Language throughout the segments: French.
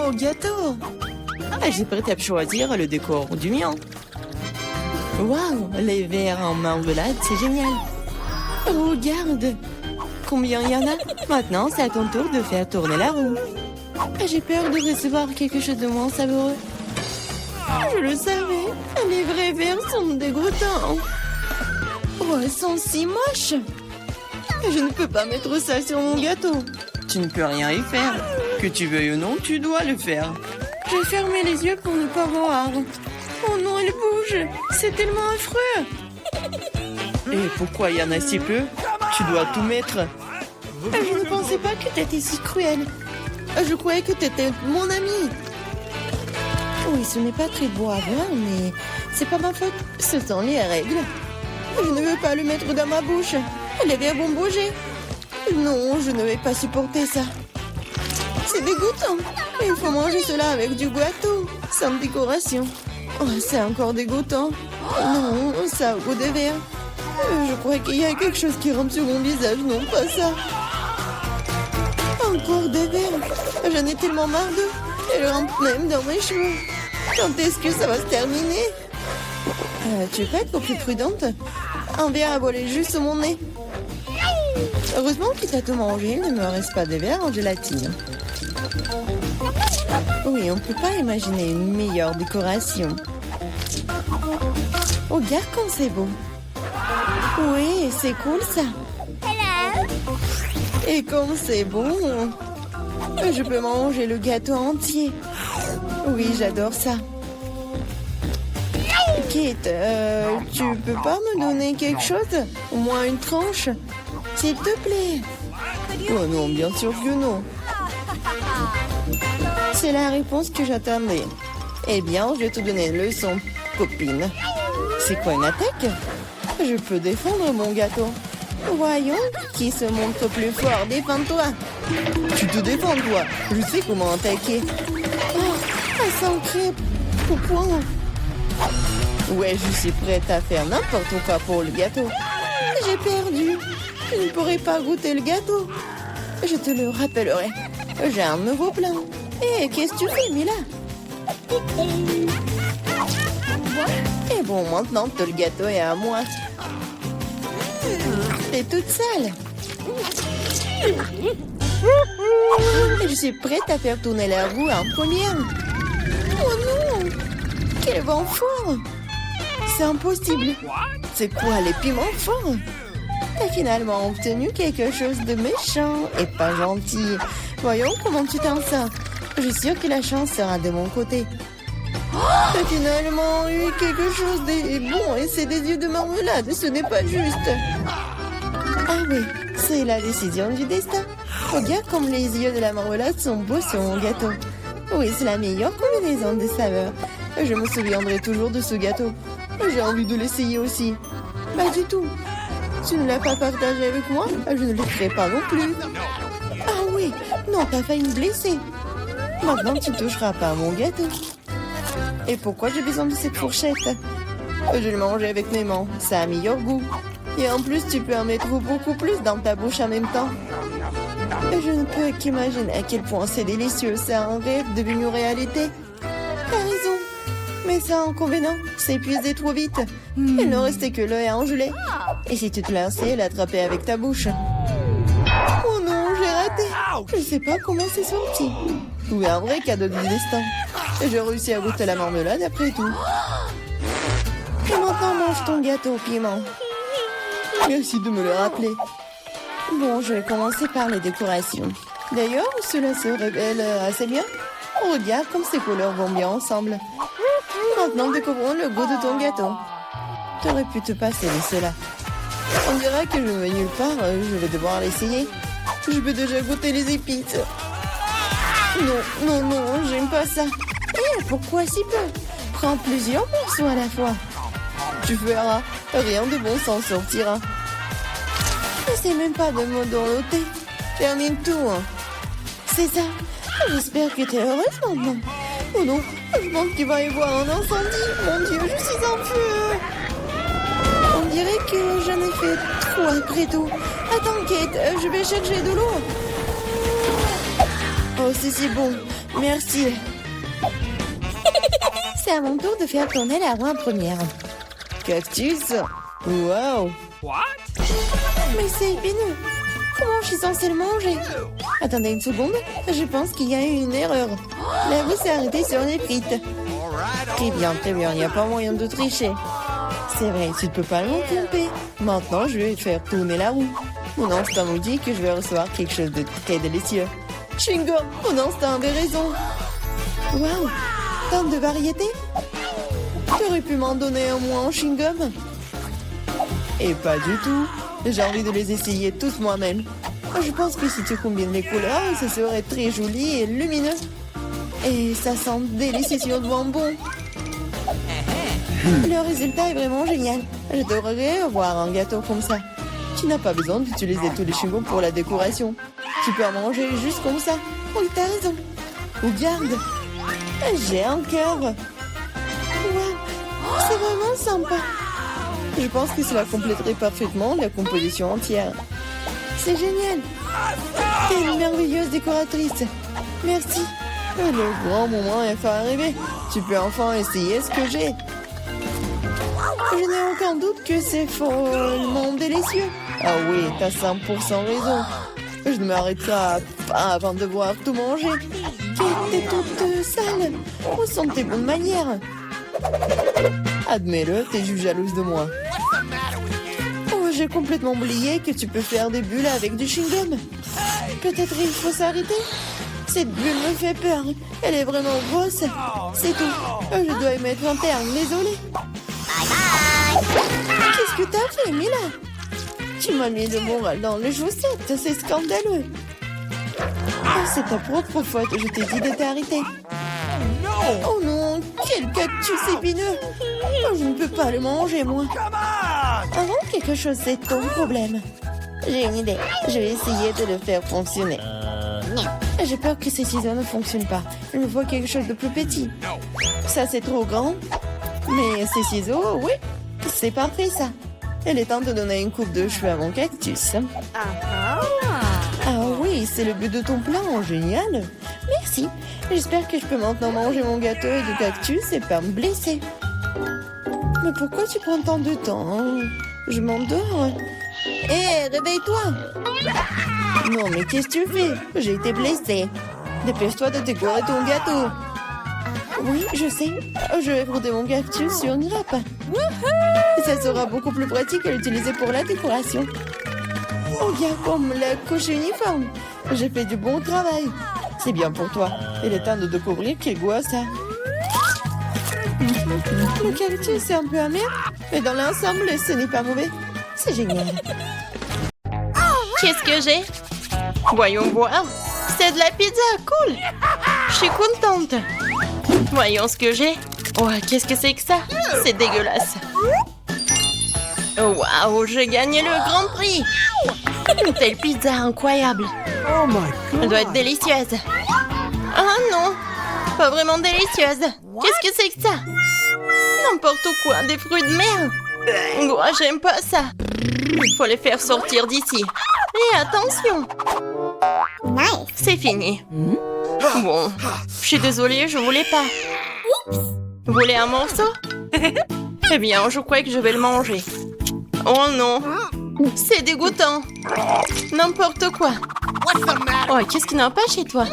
mon gâteau. J'ai prêt à choisir le décor du mien. Waouh, les verres en marmelade, c'est génial. Regarde, combien il y en a. Maintenant, c'est à ton tour de faire tourner la roue. J'ai peur de recevoir quelque chose de moins savoureux. Je le savais, les vrais verres sont dégoûtants. Oh, ils sont si moches. Je ne peux pas mettre ça sur mon gâteau. Tu ne peux rien y faire. Que tu veuilles ou non, tu dois le faire. J'ai fermé les yeux pour ne pas voir. Oh non, elle bouge. C'est tellement affreux. Et pourquoi il y en a si peu? Tu dois tout mettre. Je ne pensais pas que tu étais si cruel. Je croyais que tu étais mon ami. Oui, ce n'est pas très beau à voir, mais c'est pas ma faute. Ce sont les règles. Je ne veux pas le mettre dans ma bouche. Les verres vont bouger. Non, je ne vais pas supporter ça. C'est dégoûtant. Il faut manger cela avec du gâteau, sans décoration. Oh, c'est encore dégoûtant. Non, ça a goût de verre. Je crois qu'il y a quelque chose qui rampe sur mon visage. Non, pas ça. Encore des verres. J'en ai tellement marre d'eux. Elles rampent même dans mes cheveux. Quand est-ce que ça va se terminer? Tu peux être plus prudente? Un verre a volé juste sur mon nez. Heureusement qu'il t'a tout mangé, il ne me reste pas de verre en gélatine. Oui, on ne peut pas imaginer une meilleure décoration. Regarde comme c'est beau. Oui, c'est cool ça. Et comme c'est bon, je peux manger le gâteau entier. Oui, j'adore ça. Kate, tu peux pas me donner quelque chose? Au moins une tranche? S'il te plaît. Oh non, bien sûr que non. C'est la réponse que j'attendais. Eh bien, je vais te donner une leçon, copine. C'est quoi une attaque? Je peux défendre mon gâteau. Voyons, qui se montre plus fort? Défends-toi. Tu te défends, toi. Je sais comment attaquer. Oh, un sang crêpe. Au point. Ouais, je suis prête à faire n'importe quoi pour le gâteau. J'ai perdu. Je ne pourrai pas goûter le gâteau. Je te le rappellerai. J'ai un nouveau plan. Hé, qu'est-ce que tu fais, Mila? Et bon, maintenant que le gâteau est à moi. T'es toute sale. Je suis prête à faire tourner la roue en première. Oh non! Quel vent fort! C'est impossible. C'est quoi, les piments forts? T'as finalement obtenu quelque chose de méchant et pas gentil. Voyons comment tu t'en sors. Je suis sûre que la chance sera de mon côté. T'as finalement eu quelque chose de bon et c'est des yeux de marmelade. Ce n'est pas juste. Ah oui, c'est la décision du destin. Regarde comme les yeux de la marmelade sont beaux sur mon gâteau. Oui, c'est la meilleure combinaison de saveurs. Je me souviendrai toujours de ce gâteau. J'ai envie de l'essayer aussi. Pas du tout. Tu ne l'as pas partagé avec moi, je ne le ferai pas non plus. Ah oui, non, t'as failli me blesser. Maintenant, tu ne toucheras pas à mon gâteau. Et pourquoi j'ai besoin de cette fourchette? Je vais le manger avec mes mains, ça a meilleur goût. Et en plus, tu peux en mettre beaucoup plus dans ta bouche en même temps. Je ne peux qu'imaginer à quel point c'est délicieux. C'est un rêve devenu réalité. T'as raison. Mais ça, inconvénient, c'est épuisé trop vite. Il ne restait que l'œil à engeler. Et si tu te lançais, l'attraper avec ta bouche. Oh non, j'ai raté. Je ne sais pas comment c'est sorti. Oui, un vrai cadeau du destin. J'ai réussi à goûter la marmelade après tout. Et maintenant, mange ton gâteau au piment. Merci de me le rappeler. Bon, je vais commencer par les décorations. D'ailleurs, cela se révèle assez bien. Regarde comme ces couleurs vont bien ensemble. Maintenant, découvrons le goût de ton gâteau. Tu aurais pu te passer de cela. On dirait que je ne vais nulle part, je vais devoir l'essayer. Je peux déjà goûter les épices. Non, j'aime pas ça. Pourquoi si peu? Prends plusieurs morceaux à la fois. Tu verras, rien de bon s'en sortira. N'essaie même pas de me dorloter. Termine tout. C'est ça. J'espère que tu es heureuse maintenant. Oh non, je pense qu'il va y avoir un incendie. Mon Dieu, je suis en feu. On dirait que j'en ai fait trop après tout. Attends, Kate, je vais chercher de l'eau. Oh, c'est si bon. Merci. C'est à mon tour de faire tourner la roue en première. Cactus. Wow. Mais c'est épineux. Comment je suis censée le manger? Attendez une seconde. Je pense qu'il y a eu une erreur. La roue s'est arrêtée sur les frites. Très bien, très bien. Il n'y a pas moyen de tricher. C'est vrai, tu ne peux pas me tromper. Maintenant, je vais faire tourner la roue. Mon instinct me dit que je vais recevoir quelque chose de très délicieux. Chewing-gum, mon instinct avait raison. Waouh, tant de variétés. Tu aurais pu m'en donner un moins en chewing-gum? Et pas du tout. J'ai envie de les essayer tous moi-même. Je pense que si tu combines les couleurs, ça serait très joli et lumineux. Et ça sent délicieux sur le bonbon. Le résultat est vraiment génial. J'adorerais avoir un gâteau comme ça. Tu n'as pas besoin d'utiliser tous les chewing-gums pour la décoration. Tu peux en manger juste comme ça. Oui, t'as raison. Regarde. J'ai un cœur. Waouh. C'est vraiment sympa. Je pense que cela compléterait parfaitement la composition entière. C'est génial. T'es une merveilleuse décoratrice. Merci. Le grand moment est enfin arrivé. Tu peux enfin essayer ce que j'ai. Je n'ai aucun doute que c'est follement délicieux. Ah oui, t'as 100% raison. Je ne m'arrêterai pas avant de voir tout manger. Tu étais toute sale. Où sont tes bonnes manières? Admets-le, t'es juste jalouse de moi. Oh, j'ai complètement oublié que tu peux faire des bulles avec du chewing-gum. Peut-être il faut s'arrêter. Cette bulle me fait peur. Elle est vraiment grosse. C'est tout. Je dois y mettre un terme, désolée. Qu'est-ce que t'as fait, Mila? Tu m'as mis le moral dans les chaussettes. C'est scandaleux. Oh, c'est ta propre faute. Je t'ai dit de t'arrêter. Oh non, quel cactus épineux. Oh, je ne peux pas le manger, moi. Avant quelque chose, c'est ton problème. J'ai une idée. Je vais essayer de le faire fonctionner. J'ai peur que ces ciseaux ne fonctionnent pas. Je vois quelque chose de plus petit. Ça, c'est trop grand. Mais ces ciseaux, oui, c'est parfait, ça. Il est temps de donner une coupe de cheveux à mon cactus. Ah oui, c'est le but de ton plan. Génial. Merci. J'espère que je peux maintenant manger mon gâteau et du cactus et pas me blesser. Mais pourquoi tu prends tant de temps, hein? Je m'endors. Hé, réveille-toi. Non, mais qu'est-ce que tu fais? J'ai été blessée. Dépêche-toi de décorer ton gâteau. Oui, je sais. Je vais frotter mon cactus sur une grappe. Ça sera beaucoup plus pratique à l'utiliser pour la décoration. Oh, bien comme la couche uniforme. J'ai fait du bon travail. C'est bien pour toi. Il est temps de découvrir quel goût a ça. Le cactus est un peu amer, mais dans l'ensemble, ce n'est pas mauvais. C'est génial. Qu'est-ce que j'ai? Voyons voir. C'est de la pizza, cool. Je suis contente. Voyons ce que j'ai. Oh, qu'est-ce que c'est que ça? C'est dégueulasse. Waouh, j'ai gagné le grand prix. Une telle pizza incroyable. Oh my God. Elle doit être délicieuse. Ah non, pas vraiment délicieuse. Qu'est-ce que c'est que ça? N'importe quoi, des fruits de mer. Oh, j'aime pas ça. Il faut les faire sortir d'ici. Et attention. C'est fini. Bon, je suis désolée, je voulais pas. Vous voulez un morceau? Eh bien, je crois que je vais le manger. Oh non, c'est dégoûtant. N'importe quoi. Oh, qu'est-ce qui n'a pas chez toi?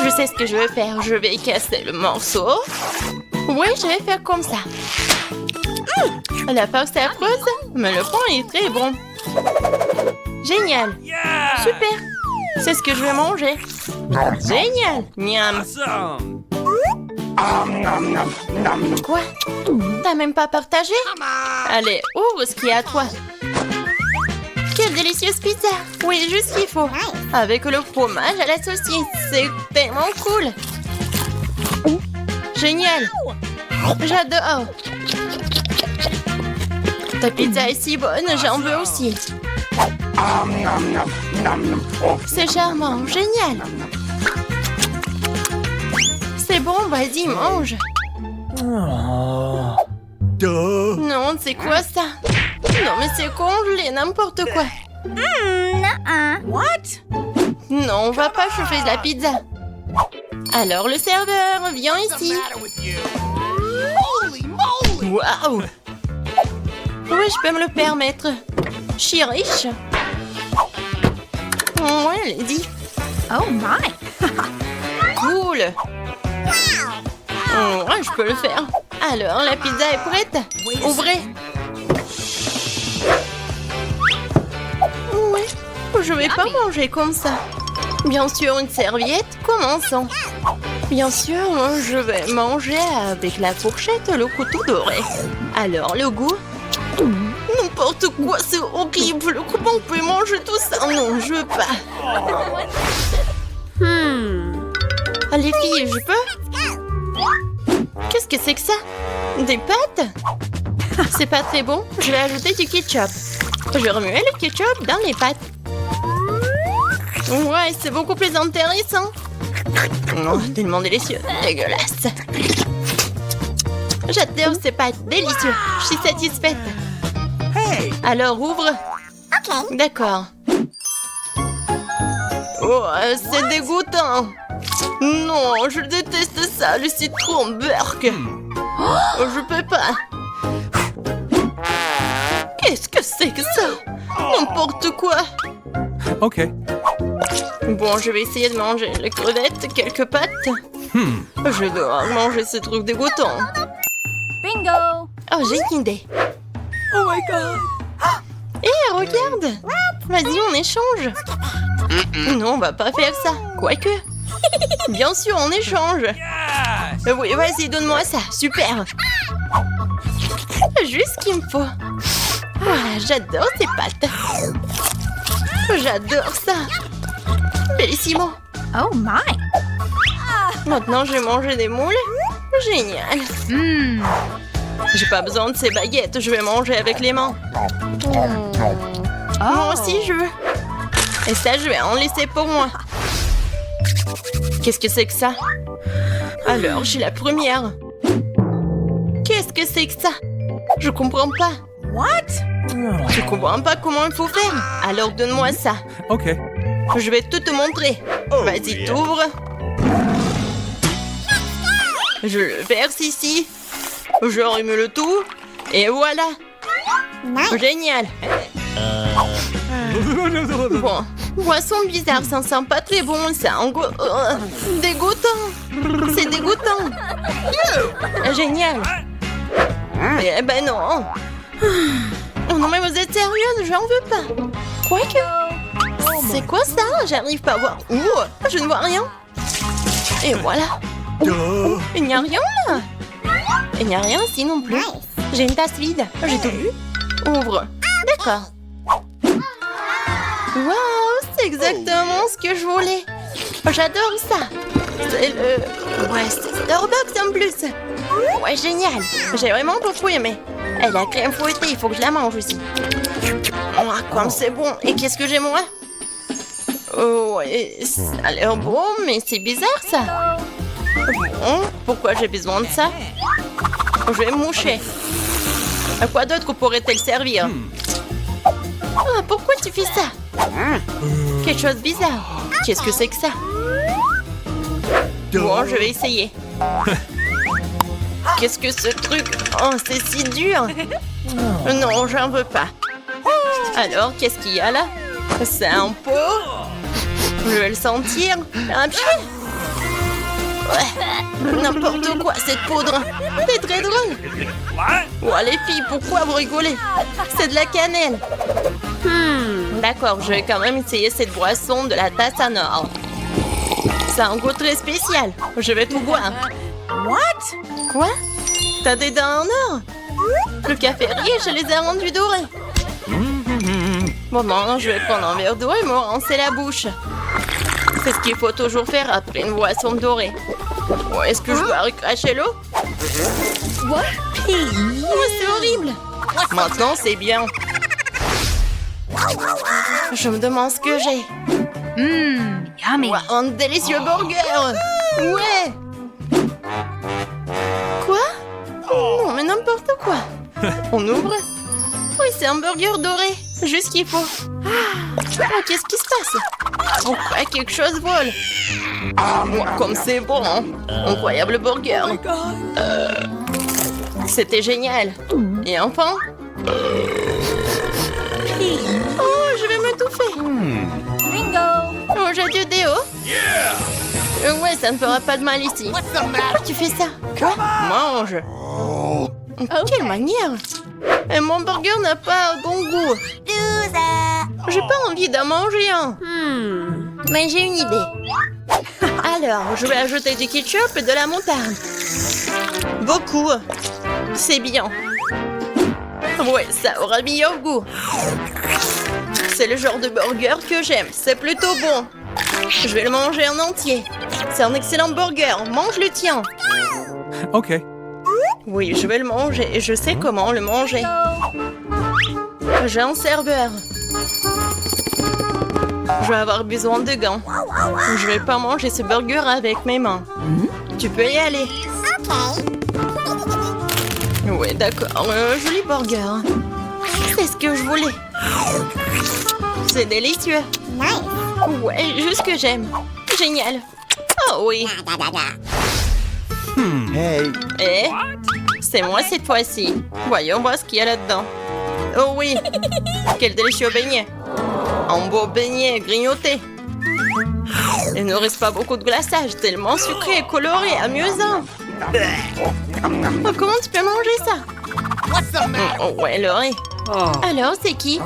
Je sais ce que je vais faire. Je vais casser le morceau. Oui, je vais faire comme ça. La farce est affreuse, mais le pain est très bon. Génial. Super. C'est ce que je vais manger. Génial. Miam. Quoi? T'as même pas partagé? Allez, ouvre ce qu'il y a à toi. Quelle délicieuse pizza. Oui, juste ce qu'il faut. Avec le fromage à la saucisse. C'est tellement cool. Génial. J'adore. Ta pizza est si bonne, j'en veux aussi. C'est charmant, génial. C'est bon, vas-y, mange. Non, c'est quoi ça? Non, mais c'est congelé, n'importe quoi. What? Non, on va pas chauffer de la pizza. Alors, le serveur, viens ici. Waouh! Oui, je peux me le permettre. Je suis riche. Ouais, allez-y. Oh my! Cool. Ouais, je peux le faire. Alors, la pizza est prête. Ouvrez. Ouais, je vais pas manger comme ça. Bien sûr, une serviette. Commençons. Bien sûr, je vais manger avec la fourchette et le couteau doré. Alors, le goût? N'importe quoi, c'est horrible. Comment on peut manger tout ça? Non, je veux pas. Ah, les filles, je peux? Qu'est-ce que c'est que ça? Des pâtes? C'est pas très bon. Je vais ajouter du ketchup. Je vais remuer le ketchup dans les pâtes. Ouais, c'est beaucoup plus intéressant. Oh, tellement délicieux. Dégueulasse. J'adore ces pâtes. Délicieux. Je suis satisfaite. Alors, ouvre. D'accord. Oh, c'est dégoûtant. Non, je déteste ça, le citron burk. Oh, je peux pas. Qu'est-ce que c'est que ça? N'importe quoi. Ok. Bon, je vais essayer de manger les crevettes, quelques pâtes. Je dois manger ce truc dégoûtant. Bingo! Oh, j'ai une idée. Oh my god. Hé, regarde. Vas-y, on échange. Non, on va pas faire ça. Quoique. Bien sûr, on échange. Oui, vas-y, donne-moi ça. Super. Juste ce qu'il me faut. Ah, j'adore ces pâtes. J'adore ça. Bellissimo. Oh my! Maintenant, je vais manger des moules. Génial. J'ai pas besoin de ces baguettes. Je vais manger avec les mains. Moi aussi, je veux. Et ça, je vais en laisser pour moi. Qu'est-ce que c'est que ça? Alors, j'ai la première. Qu'est-ce que c'est que ça? Je comprends pas. What? Je comprends pas comment il faut faire. Alors, donne-moi ça. Ok. Je vais tout te montrer. Vas-y, t'ouvres. Je le verse ici. Je remume le tout. Et voilà. Génial. Bon, boisson bizarre, ça sent pas très bon. C'est dégoûtant. C'est dégoûtant. Génial. Eh ben non. Oh non, mais vous êtes sérieuse? J'en veux pas. Quoique. C'est quoi ça? J'arrive pas à voir. Je ne vois rien. Et voilà. Il n'y a rien là. Il n'y a rien ici non plus. J'ai une tasse vide. J'ai tout vu. Ouvre. D'accord. Waouh, c'est exactement ce que je voulais. J'adore ça. C'est le... Ouais, c'est Starbucks en plus. Ouais, génial. J'ai vraiment beaucoup aimé. Et la crème fouettée, il faut que je la mange aussi. Oh, comme c'est bon. Et qu'est-ce que j'ai moi? Oh, ouais, ça a l'air bon, mais c'est bizarre ça. Bon, pourquoi j'ai besoin de ça? Je vais me moucher. À quoi d'autre pourrait-elle servir? Ah, pourquoi tu fais ça? Quelque chose de bizarre. Qu'est-ce que c'est que ça? Bon, je vais essayer. Qu'est-ce que ce truc? Oh, c'est si dur. Non, j'en veux pas. Alors, qu'est-ce qu'il y a là? C'est un pot. Je vais le sentir. Un pied. Ouais. N'importe quoi, cette poudre. C'est très drôle. Oh, les filles, pourquoi vous rigolez? C'est de la cannelle. D'accord, je vais quand même essayer cette boisson de la tasse en or. C'est un goût très spécial. Je vais tout boire. What? Quoi? T'as des dents en or? Le café-rier, je les ai rendus dorés. Bon, maintenant, je vais prendre un verre d'eau et me rincer la bouche. C'est ce qu'il faut toujours faire après une boisson dorée. Oh, est-ce que je dois recracher l'eau? What? Oh, c'est horrible. Maintenant, c'est bien. Je me demande ce que j'ai. Yummy. Wow, un délicieux burger. Ouais. Quoi? Non, mais n'importe quoi. On ouvre? Oui, c'est un burger doré. Juste ce qu'il faut. Oh, qu'est-ce qui se passe? Oh, quoi, quelque chose vole. Comme c'est bon. Incroyable burger. C'était génial. Et enfin... Oh, je vais m'étouffer. Oh, j'ai du déo. Ouais, ça ne fera pas de mal ici. Tu fais ça? Quoi? Mange. Quelle manière? Et mon burger n'a pas bon goût. J'ai pas envie d'en manger un. Mais j'ai une idée. Alors, je vais ajouter du ketchup et de la moutarde. Beaucoup. C'est bien. Ouais, ça aura meilleur goût. C'est le genre de burger que j'aime. C'est plutôt bon. Je vais le manger en entier. C'est un excellent burger. Mange le tien. Okay. Oui, je vais le manger et je sais comment le manger. J'ai un serveur. Je vais avoir besoin de gants. Je vais pas manger ce burger avec mes mains. Tu peux y aller. Oui, d'accord. Joli burger. C'est ce que je voulais. C'est délicieux. Ouais, juste ce que j'aime. Génial. Oh oui. Hey. Eh? C'est moi cette fois-ci. Voyons voir ce qu'il y a là-dedans. Oh oui. Quel délicieux beignet. Un beau beignet grignoté. Il ne reste pas beaucoup de glaçage, tellement sucré, coloré, amusant. Oh, comment tu peux manger ça? Oh, ouais, Laurie. Alors, c'est qui?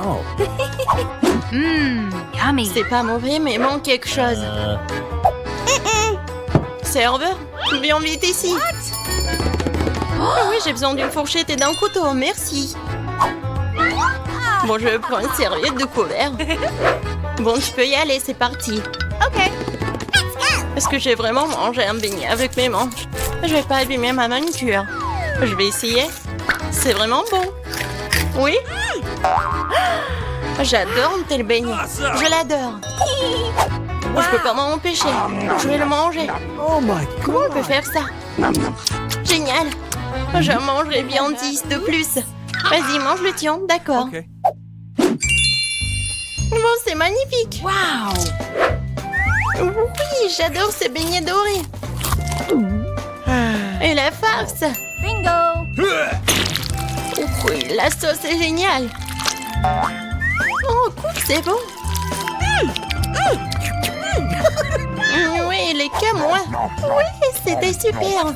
Yummy. C'est pas mauvais, mais il manque quelque chose. Serveur, viens vite ici. Oh oui, j'ai besoin d'une fourchette et d'un couteau, merci. Bon, je prends une serviette de couvert. Bon, tu peux y aller, c'est parti. Okay. Est-ce que j'ai vraiment mangé un beignet avec mes mains? Je vais pas abîmer ma manucure. Je vais essayer. C'est vraiment bon. Oui? J'adore un tel beignet. Je l'adore. Je peux pas m'en empêcher. Je vais le manger. Oh my Comment on peut faire ça? Génial. Je mangerai bien 10 de plus. Vas-y, mange le tien. D'accord. Okay. Bon, c'est magnifique. Wow. Oui, j'adore ces beignets dorés. Et la farce. Bingo. Oui, la sauce est géniale. Oh, cool, c'est bon. Oui, les qu'à moi. Oui, c'était super.